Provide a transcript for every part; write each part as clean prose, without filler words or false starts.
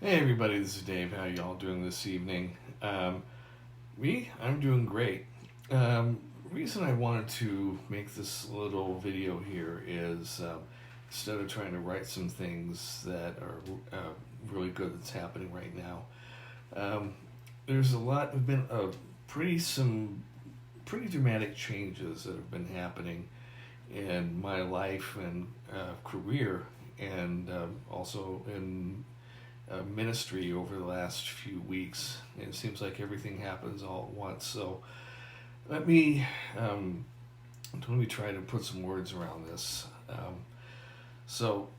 Hey everybody, this is Dave. How y'all doing this evening? I'm doing great. Reason I wanted to make this little video here is instead of trying to write some things that are really good that's happening right now, um, there's have been some pretty dramatic changes that have been happening in my life and career, and also in ministry over the last few weeks. It seems like everything happens all at once. So let me um, let me try to put some words around this. So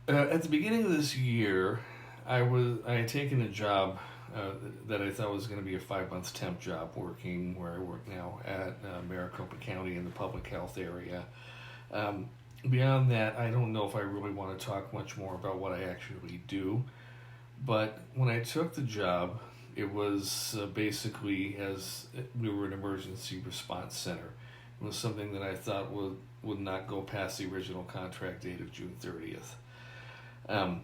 at the beginning of this year, I had taken a job that I thought was going to be a 5 month temp job, working where I work now at Maricopa County in the public health area. Um, Beyond that, I don't know if I really want to talk much more about what I actually do. But when I took the job, it was basically as we were an emergency response center. It was something that I thought would not go past the original contract date of June 30th. Um,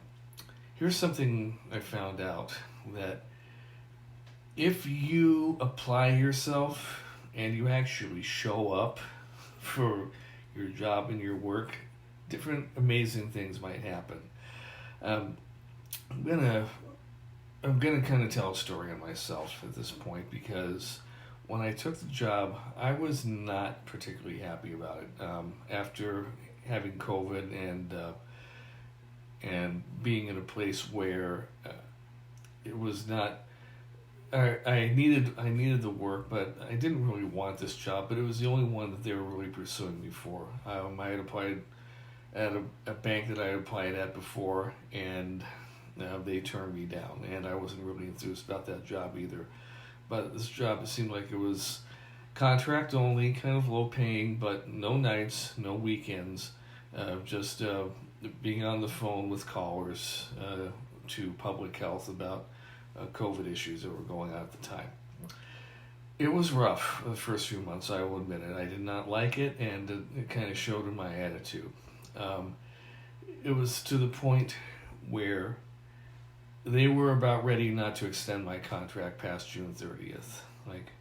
Here's something I found out, that if you apply yourself and you actually show up for your job and your work, different amazing things might happen. Um, I'm gonna I'm gonna kind of tell a story on myself at this point, because when I took the job, I was not particularly happy about it. After having COVID and being in a place where it was not. I needed the work, but I didn't really want this job. But it was the only one that they were really pursuing me for. I had applied at a bank that I had applied at before, and they turned me down. And I wasn't really enthused about that job either. But this job, it seemed like it was contract only, kind of low paying, but no nights, no weekends. Just being on the phone with callers to public health about COVID issues that were going on at the time. It was rough the first few months, I will admit it. I did not like it, and it kind of showed in my attitude. Um, it was to the point where they were about ready not to extend my contract past June 30th. Like,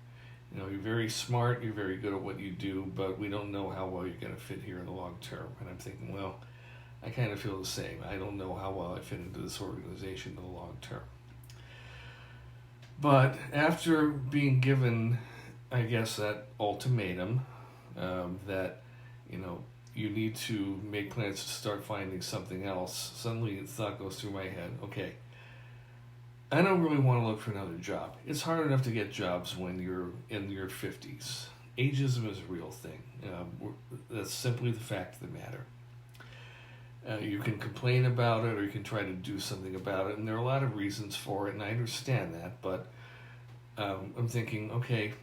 you're very smart, you're very good at what you do, but we don't know how well you're going to fit here in the long term. And I'm thinking, well, I kind of feel the same. I don't know how well I fit into this organization in the long term. But after being given, I guess, that ultimatum, that, you need to make plans to start finding something else, suddenly the thought goes through my head, okay, I don't really want to look for another job. It's hard enough to get jobs when you're in your 50s. Ageism is a real thing. That's simply the fact of the matter. You can complain about it, or you can try to do something about it, and there are a lot of reasons for it, and I understand that, but I'm thinking, okay,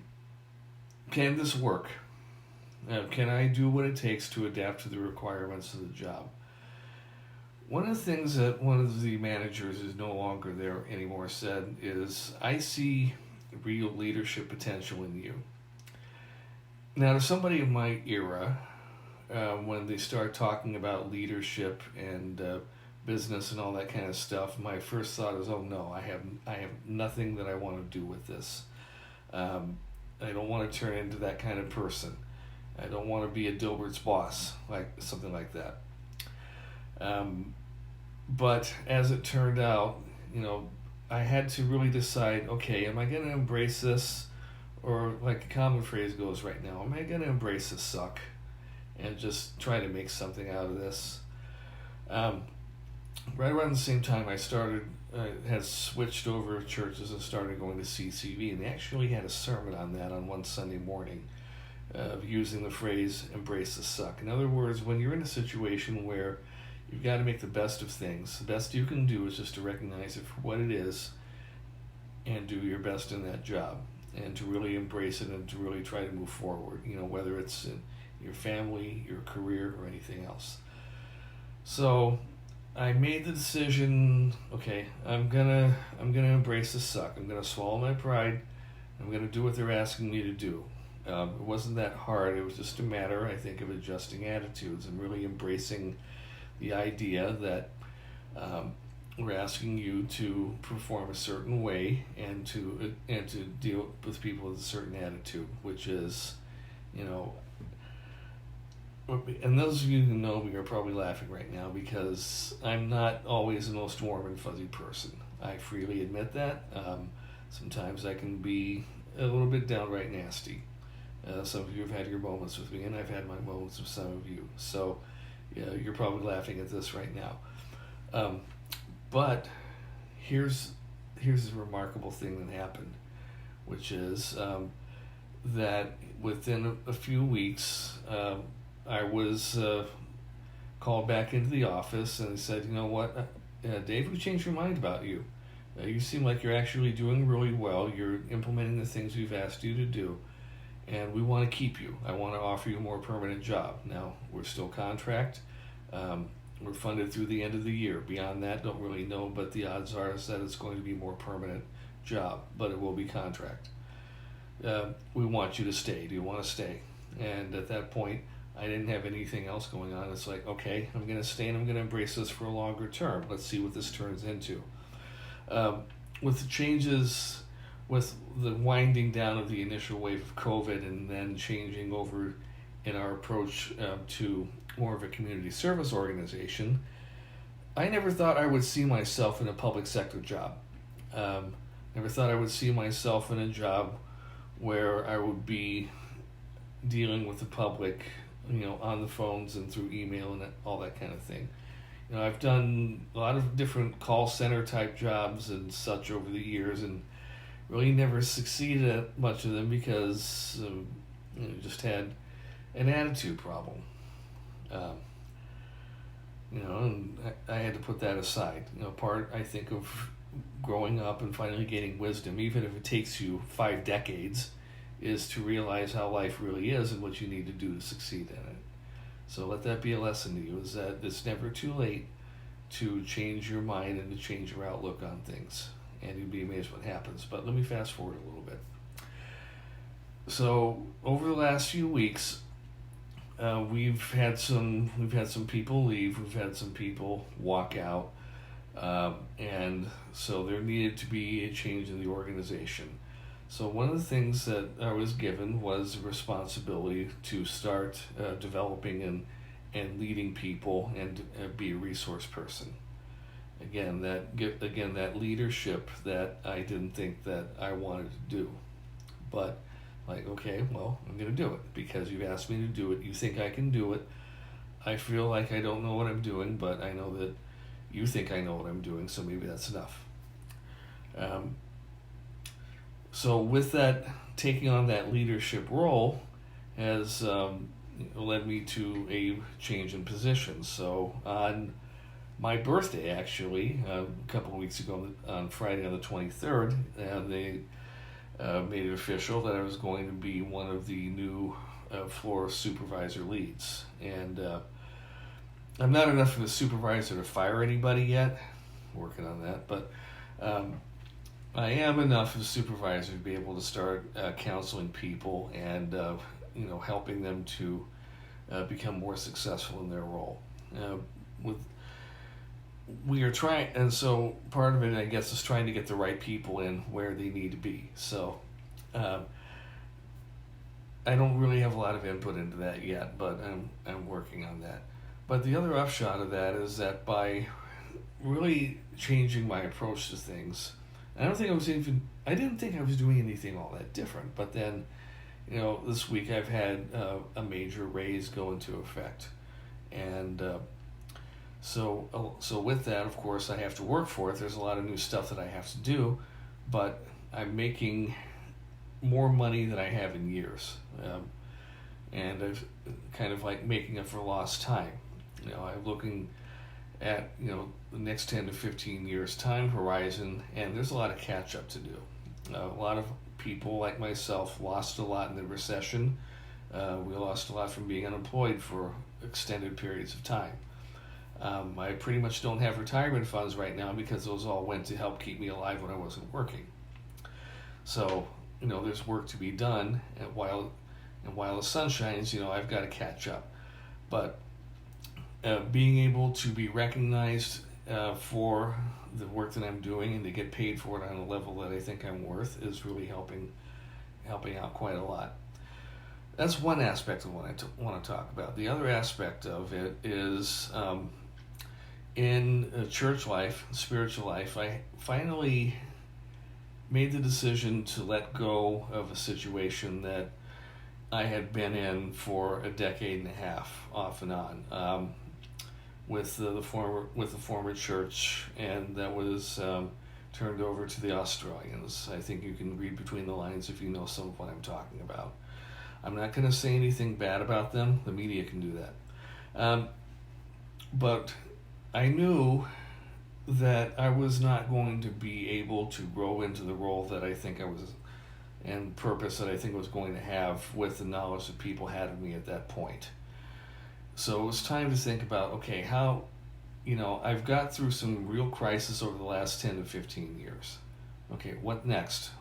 can this work? Can I do what it takes to adapt to the requirements of the job? One of the things that one of the managers who's no longer there anymore said is, I see real leadership potential in you. Now, to somebody of my era, when they start talking about leadership and business and all that kind of stuff, my first thought is, oh no, I have nothing that I want to do with this. I don't want to turn into that kind of person. I don't want to be a Dilbert's boss, like something like that. But as it turned out, I had to really decide, okay, am I going to embrace this? Or like a common phrase goes right now, am I going to embrace the suck and just try to make something out of this? Right around the same time, had switched over churches and started going to CCV, and they actually had a sermon on that on one Sunday morning, using the phrase, embrace the suck. In other words, when you're in a situation where you've got to make the best of things, the best you can do is just to recognize it for what it is and do your best in that job, and to really embrace it and to really try to move forward, whether it's in your family, your career, or anything else. So I made the decision, okay, I'm gonna embrace the suck. I'm gonna swallow my pride. I'm gonna do what they're asking me to do. It wasn't that hard. It was just a matter, I think, of adjusting attitudes and really embracing the idea that we're asking you to perform a certain way and to deal with people with a certain attitude, which is, you know, and those of you who know me are probably laughing right now because I'm not always the most warm and fuzzy person. I freely admit that. Sometimes I can be a little bit downright nasty. Some of you have had your moments with me, and I've had my moments with some of you. So, yeah, you're probably laughing at this right now. But here's a remarkable thing that happened, which is that within a few weeks, I was called back into the office, and they said, you know what, Dave, we changed your mind about you. You seem like you're actually doing really well. You're implementing the things we've asked you to do, and we want to keep you. I want to offer you a more permanent job. Now, we're still contract. We're funded through the end of the year. Beyond that, don't really know, but the odds are is that it's going to be a more permanent job, but it will be contract. We want you to stay. Do you want to stay? And at that point, I didn't have anything else going on. It's like, okay, I'm going to stay and I'm going to embrace this for a longer term. Let's see what this turns into. With the changes, with the winding down of the initial wave of COVID and then changing over in our approach to more of a community service organization, I never thought I would see myself in a public sector job. Never thought I would see myself in a job where I would be dealing with the public, you know, on the phones and through email and all that kind of thing. You know, I've done a lot of different call center type jobs and such over the years, and really never succeeded at much of them because you know, just had an attitude problem. You know, and I had to put that aside. You know, part, I think, of growing up and finally gaining wisdom, even if it takes you 5 decades, is to realize how life really is and what you need to do to succeed in it. So let that be a lesson to you, is that it's never too late to change your mind and to change your outlook on things. And you'd be amazed what happens. But let me fast forward a little bit. So over the last few weeks, we've had some people leave. We've had some people walk out, and so there needed to be a change in the organization. So one of the things that I was given was the responsibility to start developing and leading people and be a resource person. Again, that leadership that I didn't think that I wanted to do, but like, okay, well, I'm going to do it because you've asked me to do it. You think I can do it. I feel like I don't know what I'm doing, but I know that you think I know what I'm doing, so maybe that's enough. So with that, taking on that leadership role has led me to a change in position. So on my birthday, actually, a couple of weeks ago, on Friday on the 23rd, they made it official that I was going to be one of the new floor supervisor leads. And I'm not enough of a supervisor to fire anybody yet. I'm working on that, but I am enough of a supervisor to be able to start counseling people and helping them to become more successful in their role. We are trying, and so part of it, I guess, is trying to get the right people in where they need to be. So I don't really have a lot of input into that yet, but I'm working on that. But the other upshot of that is that by really changing my approach to things, I didn't think I was doing anything all that different. But then, this week I've had a major raise go into effect, and so with that, of course, I have to work for it. There's a lot of new stuff that I have to do, but I'm making more money than I have in years, and I've kind of like making up for lost time. I'm looking at the next 10 to 15 years time horizon, and there's a lot of catch up to do. A lot of people like myself lost a lot in the recession. We lost a lot from being unemployed for extended periods of time. I pretty much don't have retirement funds right now because those all went to help keep me alive when I wasn't working. So there's work to be done, and while the sun shines, I've got to catch up. But being able to be recognized for the work that I'm doing and to get paid for it on a level that I think I'm worth is really helping out quite a lot. That's one aspect of what I want to talk about. The other aspect of it is in church life, spiritual life, I finally made the decision to let go of a situation that I had been in for a decade and a half, off and on, with the former church, and that was turned over to the Australians. I think you can read between the lines if you know some of what I'm talking about. I'm not going to say anything bad about them. The media can do that. But I knew that I was not going to be able to grow into the role that I think I was, and purpose that I think I was going to have with the knowledge that people had of me at that point. So it was time to think about, okay, how, I've got through some real crisis over the last 10 to 15 years. Okay, what next?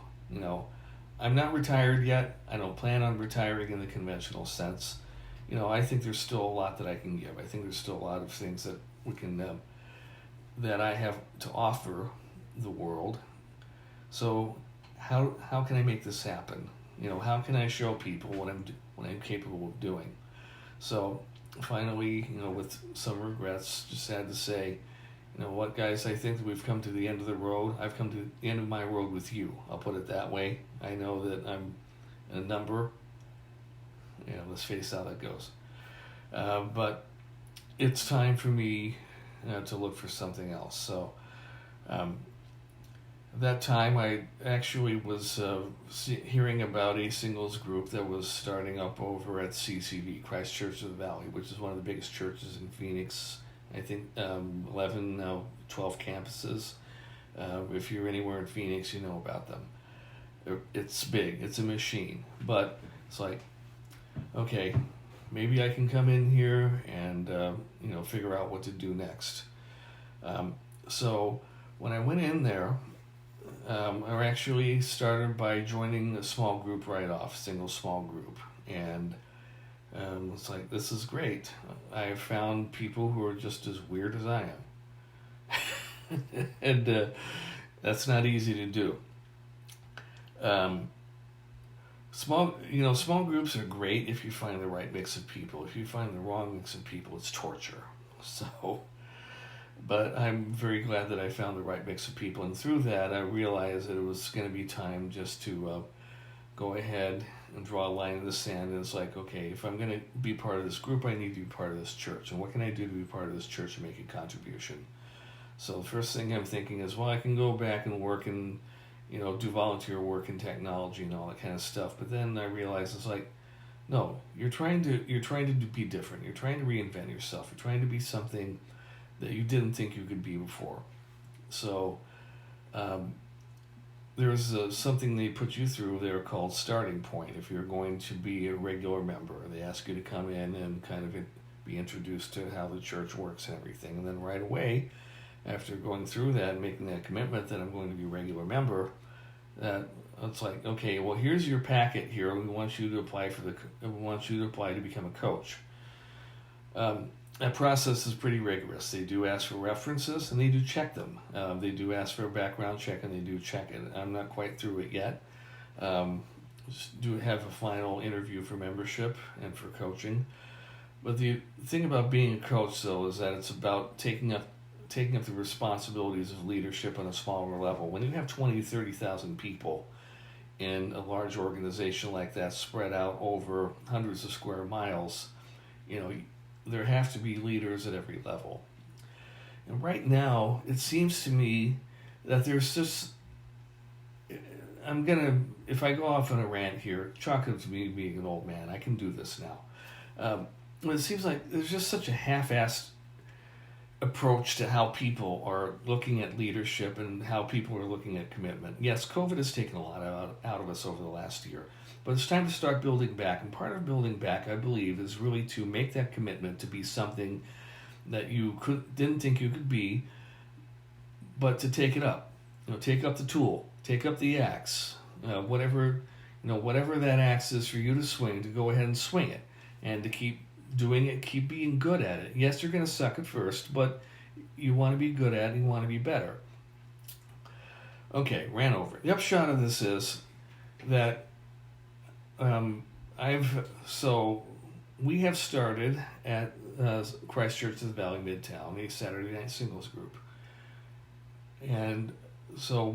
I'm not retired yet. I don't plan on retiring in the conventional sense. I think there's still a lot that I can give. I think there's still a lot of things that we can, that I have to offer the world. So how can I make this happen? How can I show people what I'm capable of doing? So finally, with some regrets, just had to say, what, guys, I think that we've come to the end of the road. I've come to the end of my road with you. I'll put it that way. I know that I'm a number. Let's face how that goes. But it's time for me to look for something else. So that time I actually was hearing about a singles group that was starting up over at CCV, Christ Church of the Valley, which is one of the biggest churches in Phoenix. I think 11, 12 campuses. If you're anywhere in Phoenix, you know about them. It's big. It's a machine. But it's like, okay, maybe I can come in here and figure out what to do next. So when I went in there, I actually started by joining a small group right off, single small group, and it's like, this is great. I found people who are just as weird as I am, and that's not easy to do. Small groups are great if you find the right mix of people. If you find the wrong mix of people, it's torture. So, but I'm very glad that I found the right mix of people, and through that, I realized that it was going to be time just to go ahead and draw a line in the sand. And it's like, okay, if I'm going to be part of this group, I need to be part of this church. And what can I do to be part of this church and make a contribution? So the first thing I'm thinking is, well, I can go back and work and do volunteer work in technology and all that kind of stuff. But then I realized it's like, no, you're trying to be different. You're trying to reinvent yourself. You're trying to be something that you didn't think you could be before. So there's something they put you through there called starting point. If you're going to be a regular member, they ask you to come in and kind of be introduced to how the church works and everything. And then right away, after going through that and making that commitment that I'm going to be a regular member, that it's like, okay, well, here's your packet here. We want you to apply to become a coach. That process is pretty rigorous. They do ask for references, and they do check them. They do ask for a background check, and they do check it. I'm not quite through it yet. Just do have a final interview for membership and for coaching. But the thing about being a coach, though, is that it's about taking up the responsibilities of leadership on a smaller level. When you have 20,000 to 30,000 people in a large organization like that spread out over hundreds of square miles, there have to be leaders at every level. And right now, it seems to me that there's just, if I go off on a rant here, chalk it to me being an old man. I can do this now. It seems like there's just such a half-assed approach to how people are looking at leadership and how people are looking at commitment. Yes, COVID has taken a lot out of us over the last year, but it's time to start building back. And part of building back, I believe, is really to make that commitment to be something that you didn't think you could be, but to take it up. Take up the tool, take up the axe, whatever that axe is for you to swing, to go ahead and swing it, and to keep doing it, keep being good at it. Yes, you're going to suck at first, but you want to be good at and you want to be better. Okay, ran over. The upshot of this is that we have started at Christ Church of the Valley Midtown, a Saturday night singles group. And so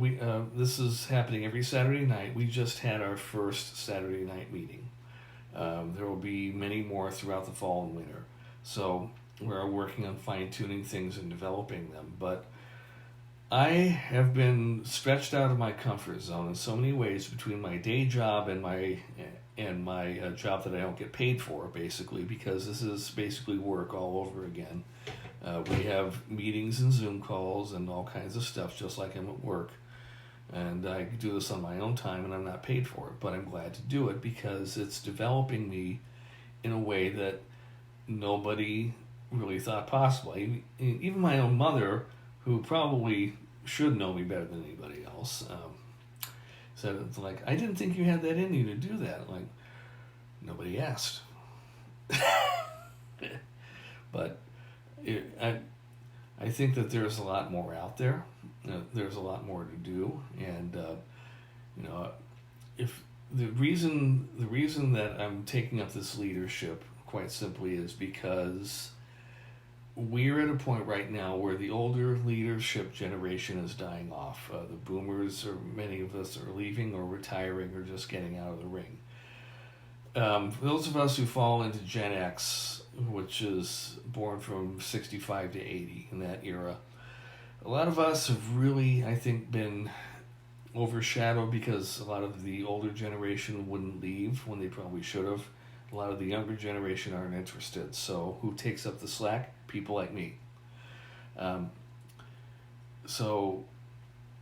this is happening every Saturday night. We just had our first Saturday night meeting. There will be many more throughout the fall and winter. So we're working on fine-tuning things and developing them. But I have been stretched out of my comfort zone in so many ways between my day job and my job that I don't get paid for, basically, because this is basically work all over again. We have meetings and Zoom calls and all kinds of stuff, just like I'm at work. And I do this on my own time, and I'm not paid for it, but I'm glad to do it because it's developing me in a way that nobody really thought possible. Even my own mother, who probably should know me better than anybody else, said, it's like, I didn't think you had that in you to do that. Like, nobody asked. But I think that there's a lot more out there. There's a lot more to do, and if the reason that I'm taking up this leadership, quite simply, is because we're at a point right now where the older leadership generation is dying off. The boomers, or many of us, are leaving or retiring or just getting out of the ring. For those of us who fall into Gen X, which is born from 65 to 80, in that era, a lot of us have really, I think, been overshadowed because a lot of the older generation wouldn't leave when they probably should have. A lot of the younger generation aren't interested. So who takes up the slack? People like me. So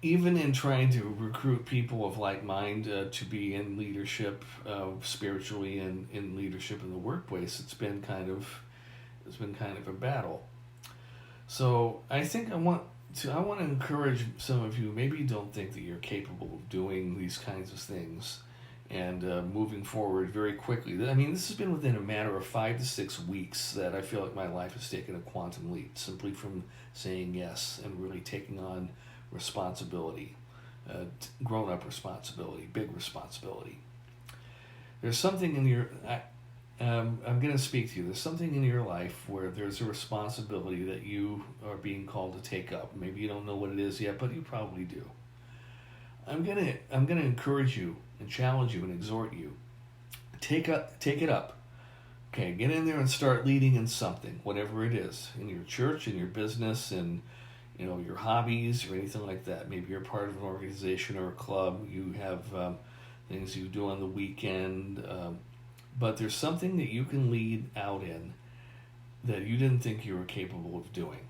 even in trying to recruit people of like mind to be in leadership, spiritually, and in leadership in the workplace, it's been kind of a battle. So I think I want to encourage some of you. Maybe you don't think that you're capable of doing these kinds of things and moving forward very quickly. I mean, this has been within a matter of 5 to 6 weeks that I feel like my life has taken a quantum leap, simply from saying yes and really taking on responsibility, grown-up responsibility, big responsibility. There's something in your... I'm going to speak to you. There's something in your life where there's a responsibility that you are being called to take up. Maybe you don't know what it is yet, but you probably do. I'm gonna encourage you and challenge you and exhort you. Take it up. Okay, get in there and start leading in something, whatever it is, in your church, in your business, in your hobbies or anything like that. Maybe you're part of an organization or a club. You have things you do on the weekend, but there's something that you can lead out in that you didn't think you were capable of doing.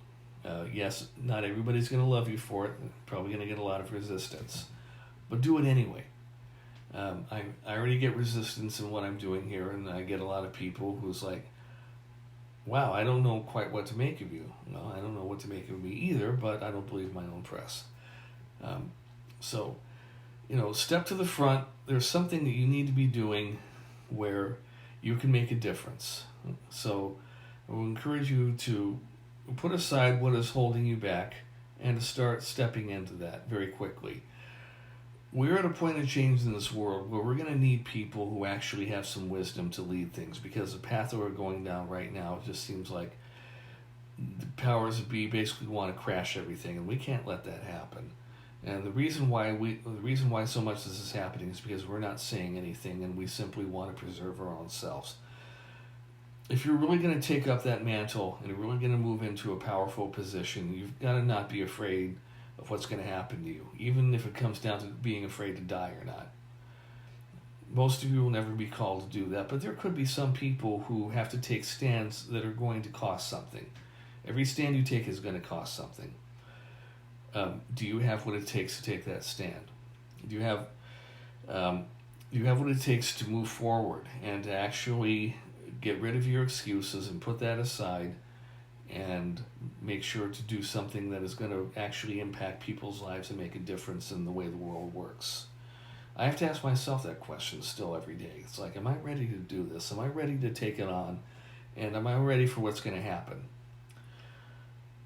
Yes, not everybody's going to love you for it. Probably going to get a lot of resistance. But do it anyway. I already get resistance in what I'm doing here, and I get a lot of people who's like, wow, I don't know quite what to make of you. Well, I don't know what to make of me either, but I don't believe my own press. So, step to the front. There's something that you need to be doing where you can make a difference. So I will encourage you to put aside what is holding you back and to start stepping into that very quickly. We're at a point of change in this world where we're going to need people who actually have some wisdom to lead things, because the path that we're going down right now, it just seems like the powers that be basically want to crash everything, and we can't let that happen. And the reason why so much of this is happening is because we're not saying anything, and we simply want to preserve our own selves. If you're really going to take up that mantle and you're really going to move into a powerful position, you've got to not be afraid of what's going to happen to you, even if it comes down to being afraid to die or not. Most of you will never be called to do that, but there could be some people who have to take stands that are going to cost something. Every stand you take is going to cost something. Do you have what it takes to take that stand? Do you have what it takes to move forward and to actually get rid of your excuses and put that aside and make sure to do something that is going to actually impact people's lives and make a difference in the way the world works? I have to ask myself that question still every day. It's like, am I ready to do this? Am I ready to take it on? And am I ready for what's going to happen?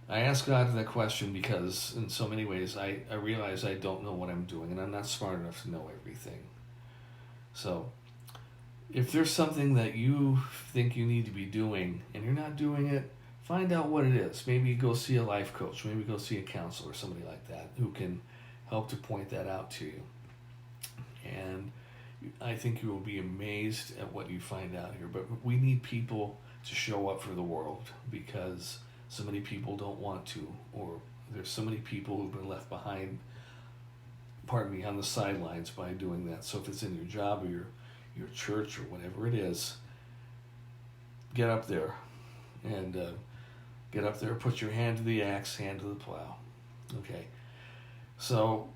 I ask God that question because in so many ways I realize I don't know what I'm doing and I'm not smart enough to know everything. So if there's something that you think you need to be doing and you're not doing it, find out what it is. Maybe go see a life coach, maybe go see a counselor, somebody like that who can help to point that out to you. And I think you will be amazed at what you find out here. But we need people to show up for the world because so many people don't want to, or there's so many people who've been left behind, pardon me, on the sidelines by doing that. So if it's in your job or your church or whatever it is, get up there and get up there, put your hand to the axe, hand to the plow. Okay. So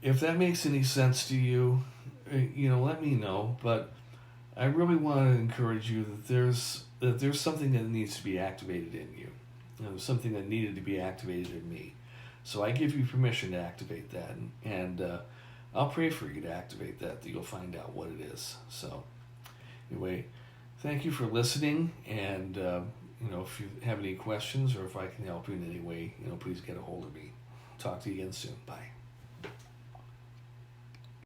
if that makes any sense to you, let me know. But I really want to encourage you that there's something that needs to be activated in you. There's something that needed to be activated in me. So I give you permission to activate that, and I'll pray for you to activate that you'll find out what it is. So anyway, thank you for listening, and if you have any questions or if I can help you in any way, please get a hold of me. Talk to you again soon. Bye.